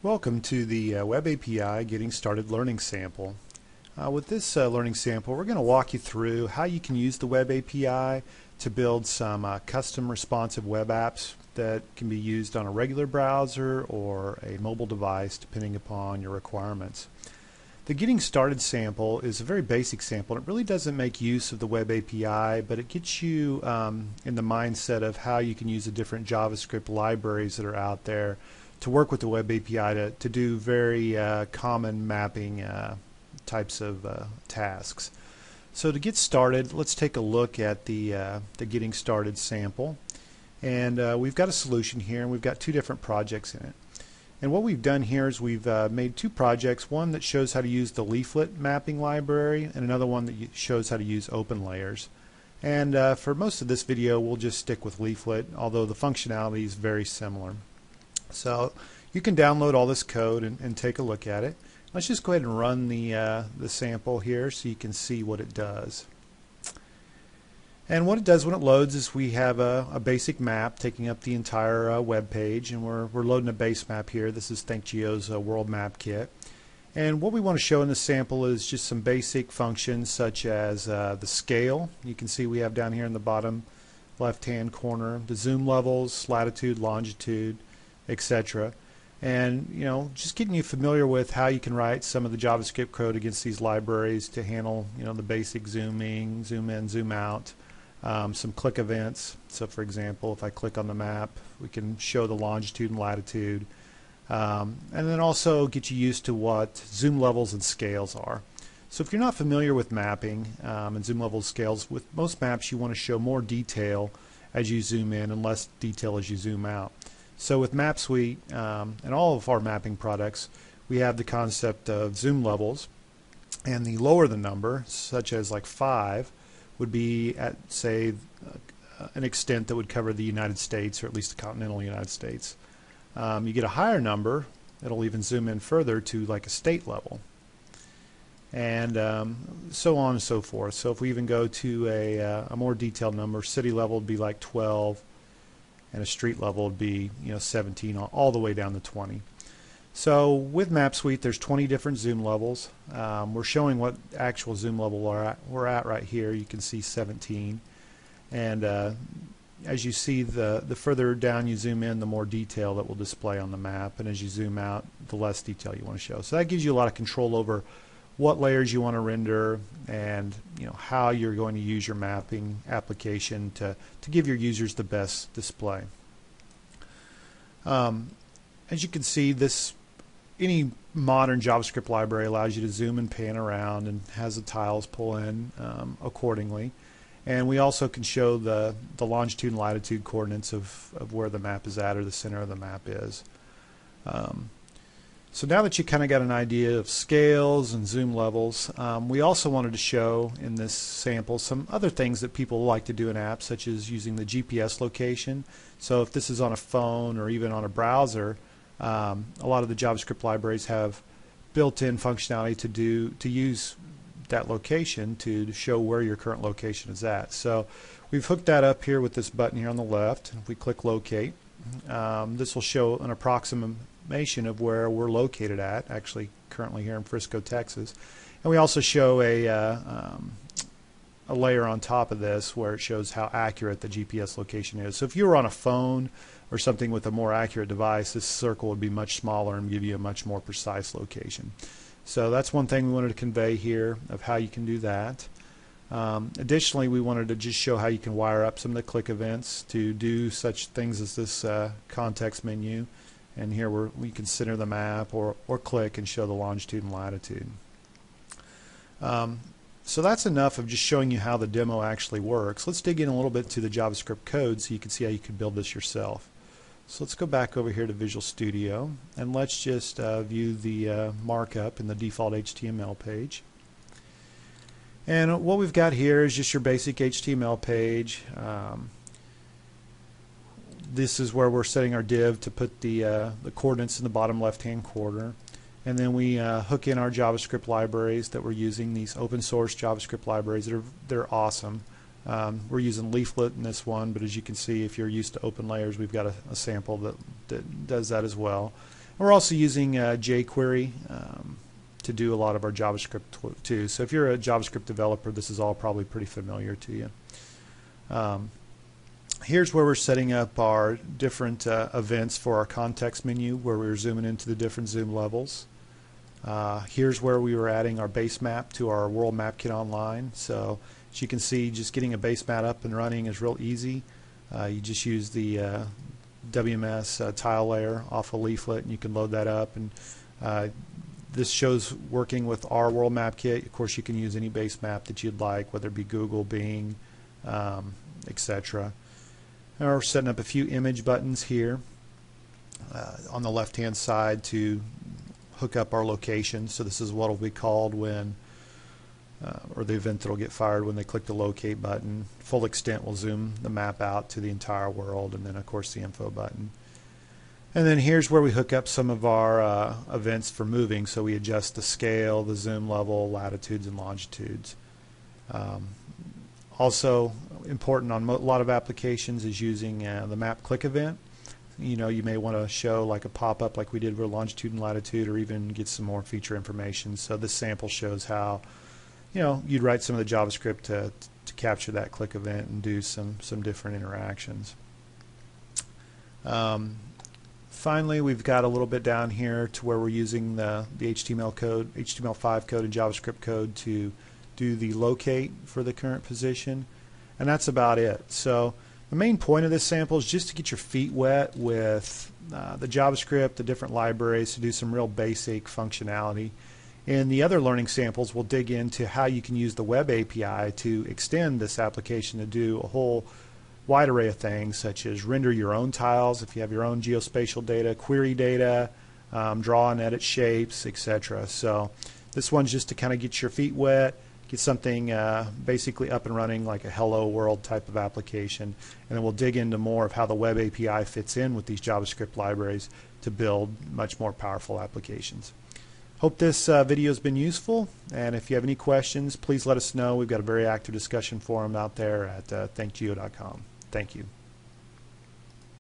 Welcome to the Web API Getting Started Learning Sample. With this learning sample, we're going to walk you through how you can use the Web API to build some custom responsive web apps that can be used on a regular browser or a mobile device depending upon your requirements. The Getting Started sample is a very basic sample. It really doesn't make use of the Web API, but it gets you in the mindset of how you can use the different JavaScript libraries that are out there to work with the Web API to do very common mapping types of tasks. So to get started, let's take a look at the Getting Started sample. And we've got a solution here, and we've got two different projects in it. And what we've done here is we've made two projects, one that shows how to use the leaflet mapping library and another one that shows how to use open layers. And for most of this video we'll just stick with leaflet, although the functionality is very similar. So you can download all this code and take a look at it. Let's just go ahead and run the sample here so you can see what it does. And what it does when it loads is we have a basic map taking up the entire web page, and we're loading a base map here. This is ThinkGeo's World Map Kit. And what we want to show in the sample is just some basic functions such as the scale. You can see we have down here in the bottom left-hand corner the zoom levels, latitude, longitude, etc. And just getting you familiar with how you can write some of the JavaScript code against these libraries to handle the basic zooming, zoom in, zoom out, some click events. So for example, if I click on the map, we can show the longitude and latitude, and then also get you used to what zoom levels and scales are. So if you're not familiar with mapping and zoom levels, scales, with most maps you want to show more detail as you zoom in and less detail as you zoom out. So with Map Suite and all of our mapping products, we have the concept of zoom levels, and the lower the number, such as like 5, would be at, say, an extent that would cover the United States, or at least the continental United States. You get a higher number, it'll even zoom in further to like a state level, and so on and so forth. So if we even go to a more detailed number, city level would be like 12, and a street level would be 17, all the way down to 20. So with Map Suite there's 20 different zoom levels. We're showing what actual zoom level we're at right here. You can see 17, and as you see, the further down you zoom in, the more detail that will display on the map, and as you zoom out, the less detail you want to show. So that gives you a lot of control over what layers you want to render, and how you're going to use your mapping application to give your users the best display. As you can see, any modern JavaScript library allows you to zoom and pan around and has the tiles pull in accordingly. And we also can show the longitude and latitude coordinates of where the map is at, or the center of the map is. So now that you kind of got an idea of scales and zoom levels, we also wanted to show in this sample some other things that people like to do in apps, such as using the GPS location. So if this is on a phone or even on a browser, a lot of the JavaScript libraries have built-in functionality to use that location to show where your current location is at. So we've hooked that up here with this button here on the left. If we click locate, this will show an approximation of where we're located at, actually currently here in Frisco, Texas. And we also show a layer on top of this where it shows how accurate the GPS location is. So if you were on a phone or something with a more accurate device, this circle would be much smaller and give you a much more precise location. So that's one thing we wanted to convey here of how you can do that. Additionally, we wanted to just show how you can wire up some of the click events to do such things as this context menu. And here we can center the map or click and show the longitude and latitude. So that's enough of just showing you how the demo actually works. Let's dig in a little bit to the JavaScript code so you can see how you can build this yourself. So let's go back over here to Visual Studio, and let's just view the markup in the default HTML page. And what we've got here is just your basic HTML page. This is where we're setting our div to put the coordinates in the bottom left-hand corner. And then we hook in our JavaScript libraries that we're using, these open source JavaScript libraries. They're awesome. We're using Leaflet in this one, but as you can see, if you're used to open layers, we've got a sample that does that as well. We're also using jQuery to do a lot of our JavaScript too. So if you're a JavaScript developer, this is all probably pretty familiar to you. Here's where we're setting up our different events for our context menu, where we're zooming into the different zoom levels. Here's where we were adding our base map to our World Map Kit Online. So as you can see, just getting a base map up and running is real easy. You just use the WMS tile layer off a leaflet, and you can load that up. And this shows working with our World Map Kit. Of course, you can use any base map that you'd like, whether it be Google, Bing, etc. And we're setting up a few image buttons here on the left-hand side to hook up our location. So this is what will be called when, or the event that will get fired when they click the locate button. Full extent will zoom the map out to the entire world, and then of course the info button. And then here's where we hook up some of our events for moving. So we adjust the scale, the zoom level, latitudes and longitudes. Also important on a lot of applications is using the map click event. You know, you may want to show like a pop-up like we did with longitude and latitude, or even get some more feature information. So this sample shows how, you know, you'd write some of the JavaScript to capture that click event and do some different interactions. Finally, we've got a little bit down here to where we're using the HTML code, HTML5 code and JavaScript code to do the locate for the current position, and that's about it. So the main point of this sample is just to get your feet wet with the JavaScript, the different libraries, to do some real basic functionality. In the other learning samples, we'll dig into how you can use the Web API to extend this application to do a whole wide array of things, such as render your own tiles if you have your own geospatial data, query data, draw and edit shapes, etc. So this one's just to kind of get your feet wet, get something basically up and running like a hello world type of application, and then we'll dig into more of how the Web API fits in with these JavaScript libraries to build much more powerful applications. Hope this video has been useful, and if you have any questions, please let us know. We've got a very active discussion forum out there at ThinkGeo.com. Thank you.